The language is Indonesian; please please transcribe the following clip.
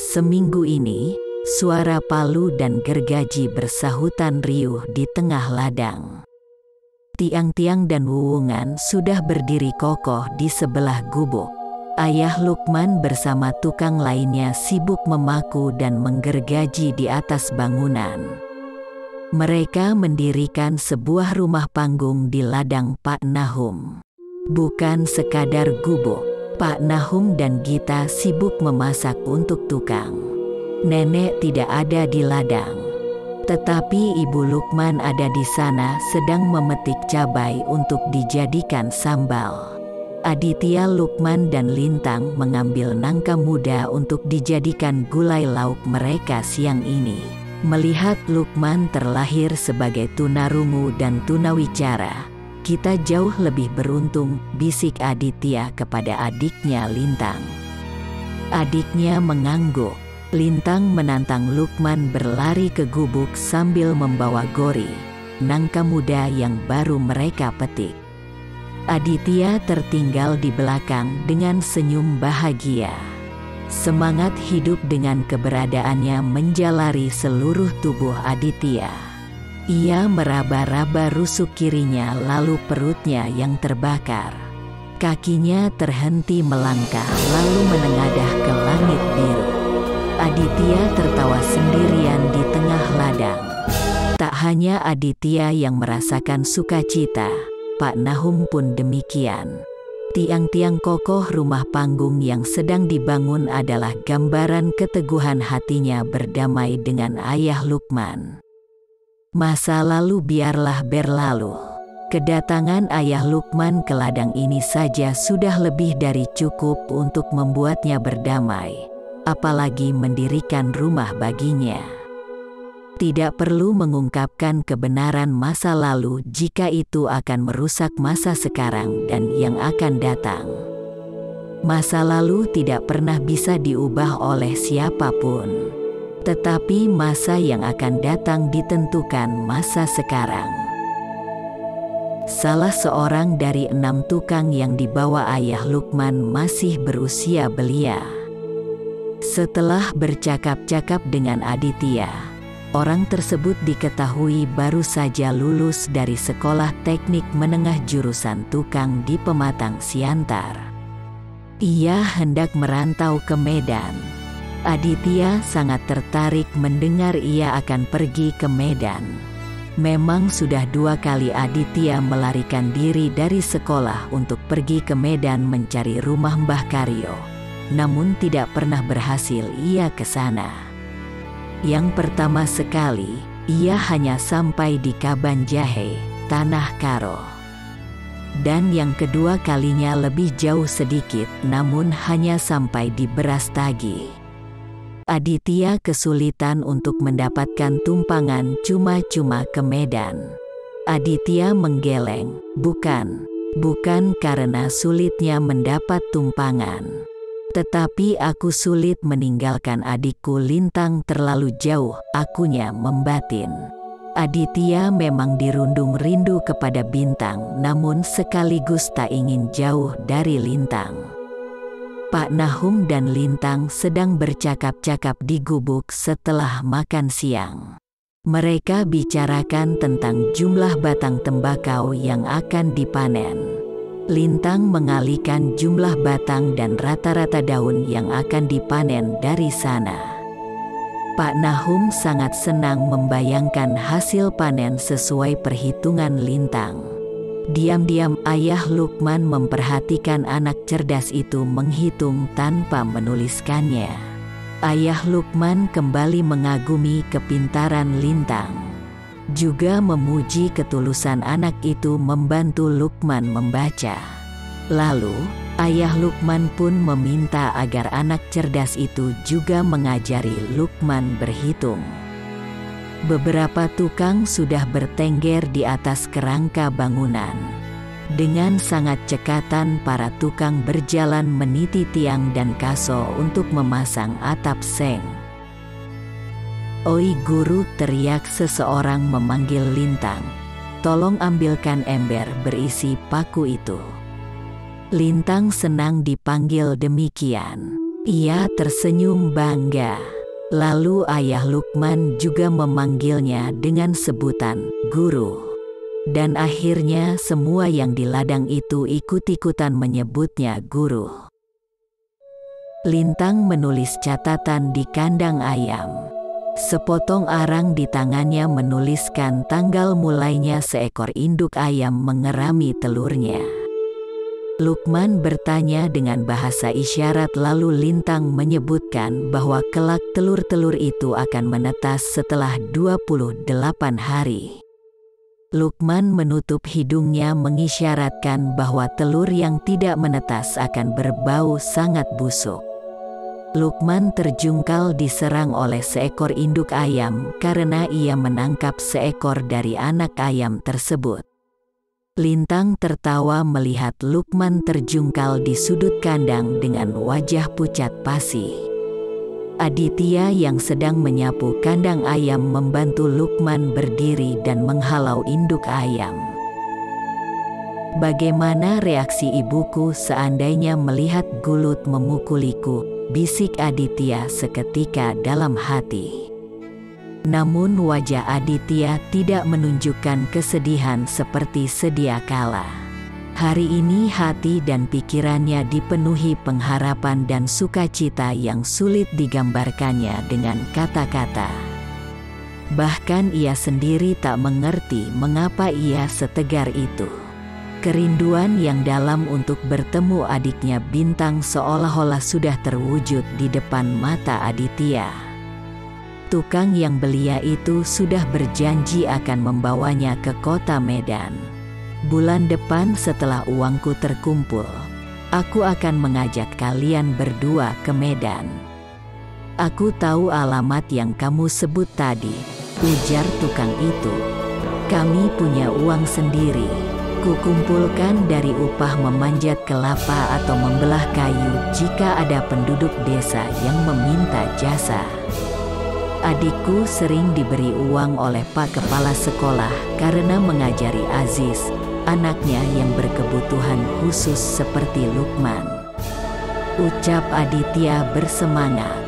Seminggu ini, suara palu dan gergaji bersahutan riuh di tengah ladang. Tiang-tiang dan wuwungan sudah berdiri kokoh di sebelah gubuk. Ayah Lukman bersama tukang lainnya sibuk memaku dan menggergaji di atas bangunan. Mereka mendirikan sebuah rumah panggung di ladang Pak Nahum. Bukan sekadar gubuk, Pak Nahum dan Gita sibuk memasak untuk tukang. Nenek tidak ada di ladang, tetapi Ibu Lukman ada di sana sedang memetik cabai untuk dijadikan sambal. Aditya, Lukman dan Lintang mengambil nangka muda untuk dijadikan gulai lauk mereka siang ini. Melihat Lukman terlahir sebagai tunarungu dan tunawicara, kita jauh lebih beruntung, bisik Aditya kepada adiknya Lintang. Adiknya mengangguk. Lintang menantang Lukman berlari ke gubuk sambil membawa gori, nangka muda yang baru mereka petik. Aditya tertinggal di belakang dengan senyum bahagia. Semangat hidup dengan keberadaannya menjalari seluruh tubuh Aditya. Ia meraba-raba rusuk kirinya lalu perutnya yang terbakar. Kakinya terhenti melangkah lalu menengadah ke langit biru. Aditya tertawa sendirian di tengah ladang. Tak hanya Aditya yang merasakan sukacita, Pak Nahum pun demikian. Tiang-tiang kokoh rumah panggung yang sedang dibangun adalah gambaran keteguhan hatinya berdamai dengan ayah Lukman. Masa lalu biarlah berlalu. Kedatangan ayah Lukman ke ladang ini saja sudah lebih dari cukup untuk membuatnya berdamai, apalagi mendirikan rumah baginya. Tidak perlu mengungkapkan kebenaran masa lalu jika itu akan merusak masa sekarang dan yang akan datang. Masa lalu tidak pernah bisa diubah oleh siapapun, tetapi masa yang akan datang ditentukan masa sekarang. Salah seorang dari 6 tukang yang dibawa ayah Lukman masih berusia belia. Setelah bercakap-cakap dengan Aditya, orang tersebut diketahui baru saja lulus dari sekolah teknik menengah jurusan tukang di Pematang Siantar. Ia hendak merantau ke Medan. Aditya sangat tertarik mendengar ia akan pergi ke Medan. Memang sudah 2 kali Aditya melarikan diri dari sekolah untuk pergi ke Medan mencari rumah Mbah Karyo. Namun tidak pernah berhasil ia ke sana. Yang pertama sekali, ia hanya sampai di Kaban Jahe, Tanah Karo. Dan yang kedua kalinya lebih jauh sedikit, namun hanya sampai di Brastagi. Aditya kesulitan untuk mendapatkan tumpangan cuma-cuma ke Medan. Aditya menggeleng, bukan karena sulitnya mendapat tumpangan, tetapi aku sulit meninggalkan adikku Lintang terlalu jauh, akunya membatin. Aditya memang dirundung rindu kepada Bintang, namun sekaligus tak ingin jauh dari Lintang. Pak Nahum dan Lintang sedang bercakap-cakap di gubuk setelah makan siang. Mereka bicarakan tentang jumlah batang tembakau yang akan dipanen. Lintang mengalihkan jumlah batang dan rata-rata daun yang akan dipanen dari sana. Pak Nahum sangat senang membayangkan hasil panen sesuai perhitungan Lintang. Diam-diam ayah Lukman memperhatikan anak cerdas itu menghitung tanpa menuliskannya. Ayah Lukman kembali mengagumi kepintaran Lintang. Juga memuji ketulusan anak itu membantu Lukman membaca. Lalu, ayah Lukman pun meminta agar anak cerdas itu juga mengajari Lukman berhitung. Beberapa tukang sudah bertengger di atas kerangka bangunan. Dengan sangat cekatan para tukang berjalan meniti tiang dan kaso untuk memasang atap seng. "Oi guru," teriak seseorang memanggil Lintang. "Tolong ambilkan ember berisi paku itu." Lintang senang dipanggil demikian. Ia tersenyum bangga. Lalu ayah Lukman juga memanggilnya dengan sebutan guru. Dan akhirnya semua yang di ladang itu ikut-ikutan menyebutnya guru. Lintang menulis catatan di kandang ayam. Sepotong arang di tangannya menuliskan tanggal mulainya seekor induk ayam mengerami telurnya. Lukman bertanya dengan bahasa isyarat, lalu Lintang menyebutkan bahwa kelak telur-telur itu akan menetas setelah 28 hari. Lukman menutup hidungnya mengisyaratkan bahwa telur yang tidak menetas akan berbau sangat busuk. Lukman terjungkal diserang oleh seekor induk ayam karena ia menangkap seekor dari anak ayam tersebut. Lintang tertawa melihat Lukman terjungkal di sudut kandang dengan wajah pucat pasi. Aditya yang sedang menyapu kandang ayam membantu Lukman berdiri dan menghalau induk ayam. "Bagaimana reaksi ibuku seandainya melihat Gulut memukuliku?" bisik Aditya seketika dalam hati. Namun wajah Aditya tidak menunjukkan kesedihan seperti sedia kala. Hari ini hati dan pikirannya dipenuhi pengharapan dan sukacita yang sulit digambarkannya dengan kata-kata. Bahkan ia sendiri tak mengerti mengapa ia setegar itu. Kerinduan yang dalam untuk bertemu adiknya Bintang seolah-olah sudah terwujud di depan mata Aditya. Tukang yang belia itu sudah berjanji akan membawanya ke kota Medan. "Bulan depan setelah uangku terkumpul, aku akan mengajak kalian berdua ke Medan. Aku tahu alamat yang kamu sebut tadi," ujar tukang itu. "Kami punya uang sendiri. Kukumpulkan dari upah memanjat kelapa atau membelah kayu jika ada penduduk desa yang meminta jasa. Adikku sering diberi uang oleh Pak Kepala Sekolah karena mengajari Aziz, anaknya yang berkebutuhan khusus seperti Lukman," ucap Aditya bersemangat.